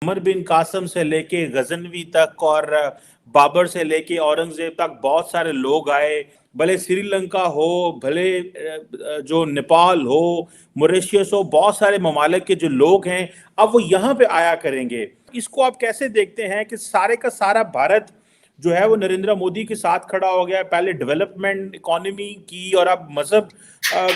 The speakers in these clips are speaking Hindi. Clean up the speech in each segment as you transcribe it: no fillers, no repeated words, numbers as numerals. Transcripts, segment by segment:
अमर बिन कासिम से लेके गजनवी तक और बाबर से लेके औरंगजेब तक बहुत सारे लोग आए। भले श्रीलंका हो, भले जो नेपाल हो, मॉरिशस हो, बहुत सारे ममालिक के जो लोग हैं अब वो यहाँ पे आया करेंगे। इसको आप कैसे देखते हैं कि सारे का सारा भारत जो है वो नरेंद्र मोदी के साथ खड़ा हो गया है? पहले डेवलपमेंट इकोनॉमी की और अब मजहब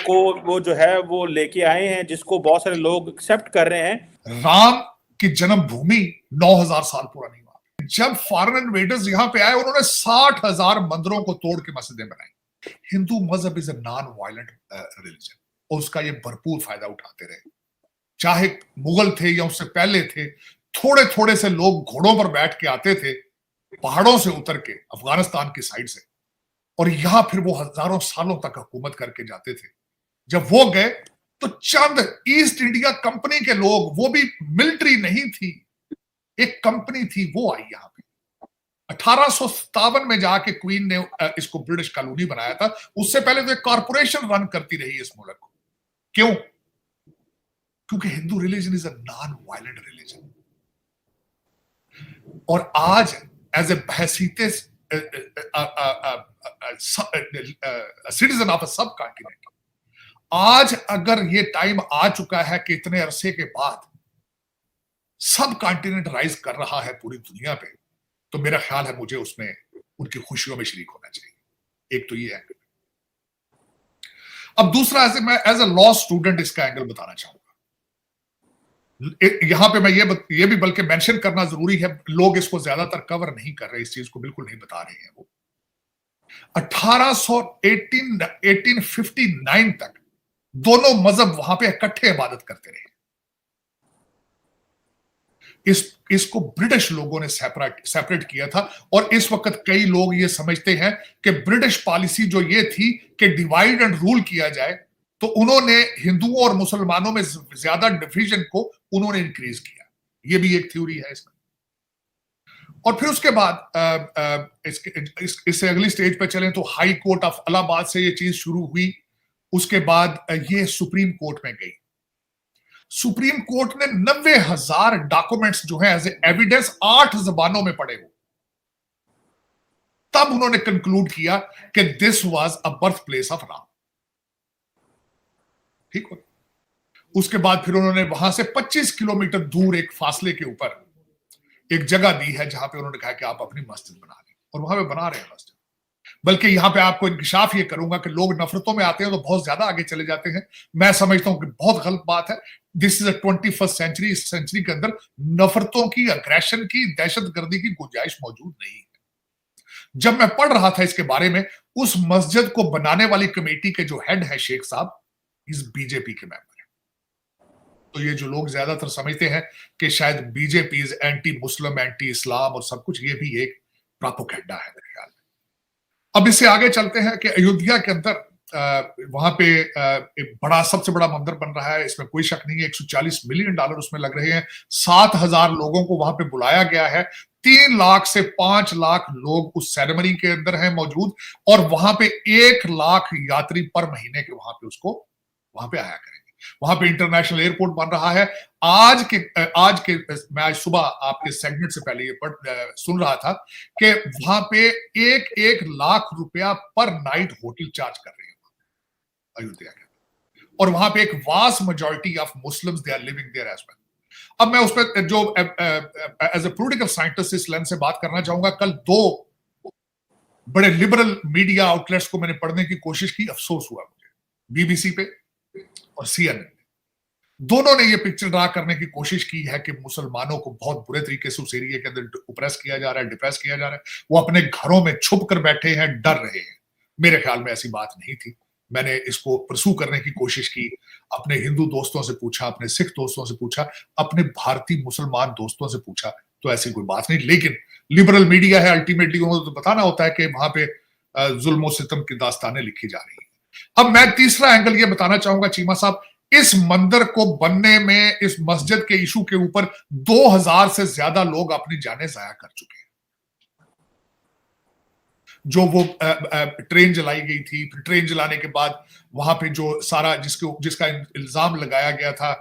को वो जो है वो लेके आए हैं, जिसको बहुत सारे लोग एक्सेप्ट कर रहे हैं। राम की जन्मभूमि 9,000 साल पुरानी हुआ। जब फॉरेन इन्वेडर्स यहां पे आए उन्होंने 60,000 मंदिरों को तोड़ के मस्जिदें बनाई। हिंदू मजहब is a non violent religion और उसका ये भरपूर फायदा उठाते रहे। चाहे मुगल थे या उससे पहले थे, थोड़े थोड़े से लोग घोड़ों पर बैठ के आते थे पहाड़ों से उतर के अफगानिस्तान की साइड से, और यहां फिर वो हजारों सालों तक हुकूमत करके जाते थे। जब वो गए तो चंद ईस्ट इंडिया कंपनी के लोग, वो भी मिलिट्री नहीं थी, एक कंपनी थी, वो आई यहां पे 1857 में जाके क्वीन ने इसको ब्रिटिश कॉलोनी बनाया था। उससे पहले तो एक कॉरपोरेशन रन करती रही इस मुल्क को। क्यों? क्योंकि Hindu religion is a non violent religion. और आज एज ए बहसीते citizen of a subcontinent, आज अगर ये टाइम आ चुका है कि इतने अरसे के बाद सब कॉन्टिनेंट राइज कर रहा है पूरी दुनिया पे, तो मेरा ख्याल है मुझे उसमें उनकी खुशियों में शरीक होना चाहिए। एक तो ये है। अब दूसरा, ऐसे मैं एज अ लॉ स्टूडेंट इसका एंगल बताना चाहूंगा। यहां पे मैं ये भी बल्कि मेंशन करना जरूरी है, लोग इसको ज्यादातर कवर नहीं कर रहे, इस चीज को बिल्कुल नहीं बता रहे हैं। वो 1859 तक दोनों मजहब वहां पे इकट्ठे इबादत करते रहे। इसको ब्रिटिश लोगों ने सेपरेट किया था। और इस वक्त कई लोग ये समझते हैं कि ब्रिटिश पॉलिसी जो ये थी कि डिवाइड एंड रूल किया जाए, तो उन्होंने हिंदुओं और मुसलमानों में ज्यादा डिवीजन को उन्होंने इंक्रीज किया। ये भी एक थ्योरी है इसमें। और फिर उसके बाद इससे अगली स्टेज पे चलें तो हाई कोर्ट ऑफ इलाहाबाद से ये चीज शुरू हुई। उसके बाद ये सुप्रीम कोर्ट में गई। सुप्रीम कोर्ट ने 90,000 डॉक्यूमेंट्स जो है एज एविडेंस 8 जबानों में पढ़े हो, तब उन्होंने कंक्लूड किया कि this was a birth place of Ram. ठीक हो। उसके बाद फिर उन्होंने वहां से 25 किलोमीटर दूर एक फासले के ऊपर एक जगह दी है जहां पे उन्होंने कहा कि आप अपनी मस्जिद बना लें, और वहां पे बना रहे हैं मस्जिद। बल्कि यहां पे आपको इंकिशाफ ये करूंगा कि लोग नफरतों में आते हैं तो बहुत ज्यादा आगे चले जाते हैं। मैं समझता हूं कि बहुत गलत बात है। This is a 21st century. इस सेंचुरी के अंदर नफरतों की, अग्रेशन की, दहशतगर्दी की गुंजाइश मौजूद नहीं है। जब मैं पढ़ रहा था इसके बारे में, उस मस्जिद को बनाने वाली कमेटी के जो हेड है शेख साहब, इस बीजेपी के मेंबर है। तो ये जो लोग ज्यादातर समझते हैं कि शायद BJP is anti Muslim, anti Islam और सब कुछ, ये भी एक प्रोपेगेंडा है मेरे ख्याल में। अब इससे आगे चलते हैं कि अयोध्या के अंदर वहां पे एक बड़ा, सबसे बड़ा मंदिर बन रहा है, इसमें कोई शक नहीं है। $140 मिलियन उसमें लग रहे हैं। 7,000 लोगों को वहां पे बुलाया गया है। 3 लाख से 5 लाख लोग उस सेरेमनी के अंदर हैं मौजूद, और वहां पे 1 लाख यात्री पर महीने के वहां पे आया करेंगे। वहां पे इंटरनेशनल एयरपोर्ट बन रहा है। आज के मैं आज सुबह आपके सेगमेंट से पहले ये सुन रहा था कि वहां पे 1 लाख रुपया पर नाइट होटल चार्ज कर रहे हैं अयोध्या के, और वहां पे एक vast majority of Muslims they are living there as well. अब मैं उस पर जो एज ए पॉलिटिकल साइंटिस्ट इस लेंस से बात करना चाहूंगा। कल 2 बड़े लिबरल मीडिया आउटलेट्स को मैंने पढ़ने की कोशिश की, अफसोस हुआ मुझे, बीबीसी पे और CNN। दोनों ने ये पिक्चर ड्रा करने की कोशिश की है कि मुसलमानों को बहुत बुरे तरीके से उस एरिया के अंदर उपरेस किया जा रहा है, डिप्रेस किया जा रहा है, वो अपने घरों में छुप कर बैठे हैं, डर रहे हैं। मेरे ख्याल में ऐसी बात नहीं थी। मैंने इसको परसू करने की कोशिश की, अपने हिंदू दोस्तों से पूछा, अपने सिख दोस्तों से पूछा, अपने भारतीय मुसलमान दोस्तों से पूछा, तो ऐसी कोई बात नहीं। लेकिन लिबरल मीडिया है, अल्टीमेटली उन्होंने तो बताना होता है कि वहां पे जुल्म और सितम की दास्तानें लिखी जा रही है। अब मैं तीसरा एंगल ये बताना चाहूंगा चीमा साहब, इस मंदिर को बनने में, इस मस्जिद के इशू के ऊपर 2000 से ज्यादा लोग अपनी जानें जाया कर चुके हैं। जो वो ट्रेन जलाई गई थी, फिर ट्रेन जलाने के बाद वहां पे जो सारा जिसका इल्जाम लगाया गया था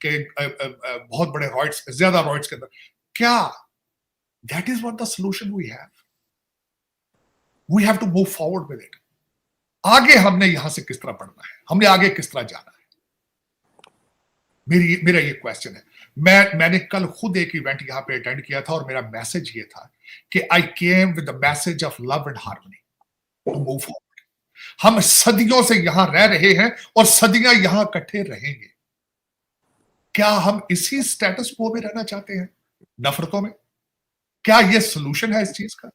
के बहुत बड़े रॉयट्स, ज्यादा रॉयट्स के अंदर, क्या that is what the solution we have to move forward with it. आगे हमने यहां से किस तरह बढ़ना है, हमने आगे किस तरह जाना है, मेरा ये क्वेश्चन है। मैंने कल खुद एक इवेंट यहां पे अटेंड किया था और मेरा मैसेज ये था कि I came with the message of love and harmony to move forward. हम सदियों से यहां रह रहे हैं और सदियां यहां इकट्ठे रहेंगे। क्या हम इसी स्टेटस को में रहना चाहते हैं, नफरतों में? क्या यह सोल्यूशन है इस चीज का?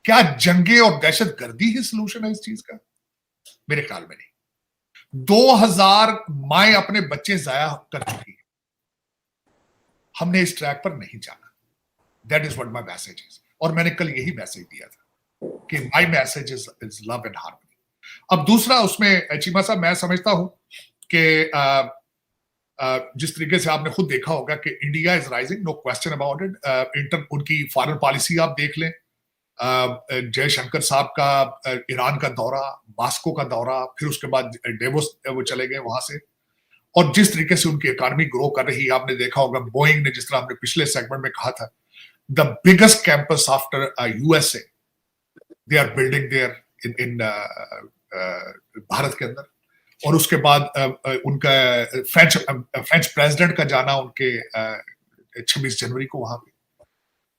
क्या जंगे और दहशतगर्दी ही सोल्यूशन है इस चीज का? मेरे ख्याल में नहीं। 2000 माएं अपने बच्चे जाया कर चुकी है। हमने इस ट्रैक पर नहीं जाना। That is what my message is. और मैंने कल यही मैसेज दिया था कि my message is love and harmony. अब दूसरा, उसमें चीमा साहब, मैं समझता हूं कि जिस तरीके से आपने खुद देखा होगा कि India is rising, no question about it. उनकी फॉरेन पॉलिसी आप देख लें, जयशंकर साहब का ईरान का दौरा, मास्को का दौरा, फिर उसके बाद डेवोस वो चले गए वहां से, और जिस तरीके से उनकी इकोनॉमी ग्रो कर रही है, आपने देखा होगा बोइंग ने, जिस तरह हमने पिछले सेगमेंट में कहा था, the biggest campus after USA they are building there in Bharat के अंदर। और उसके बाद उनका फ्रेंच प्रेसिडेंट का जाना उनके 26 जनवरी को वहां पे।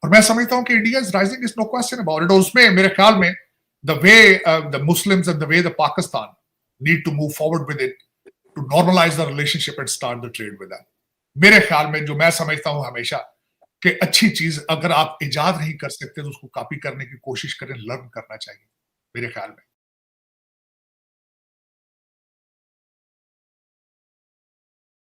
और मैं समझता हूं कि India is rising, is no question about it. और उसमें मेरे ख्याल में the way the Muslims and the way the Pakistan need to move forward with it to normalize the relationship and start the trade with that. मेरे ख्याल में, जो मैं समझता हूं हमेशा, कि अच्छी चीज अगर आप इजाद नहीं कर सकते तो उसको कॉपी करने की कोशिश करें, लर्न करना चाहिए, मेरे ख्याल में।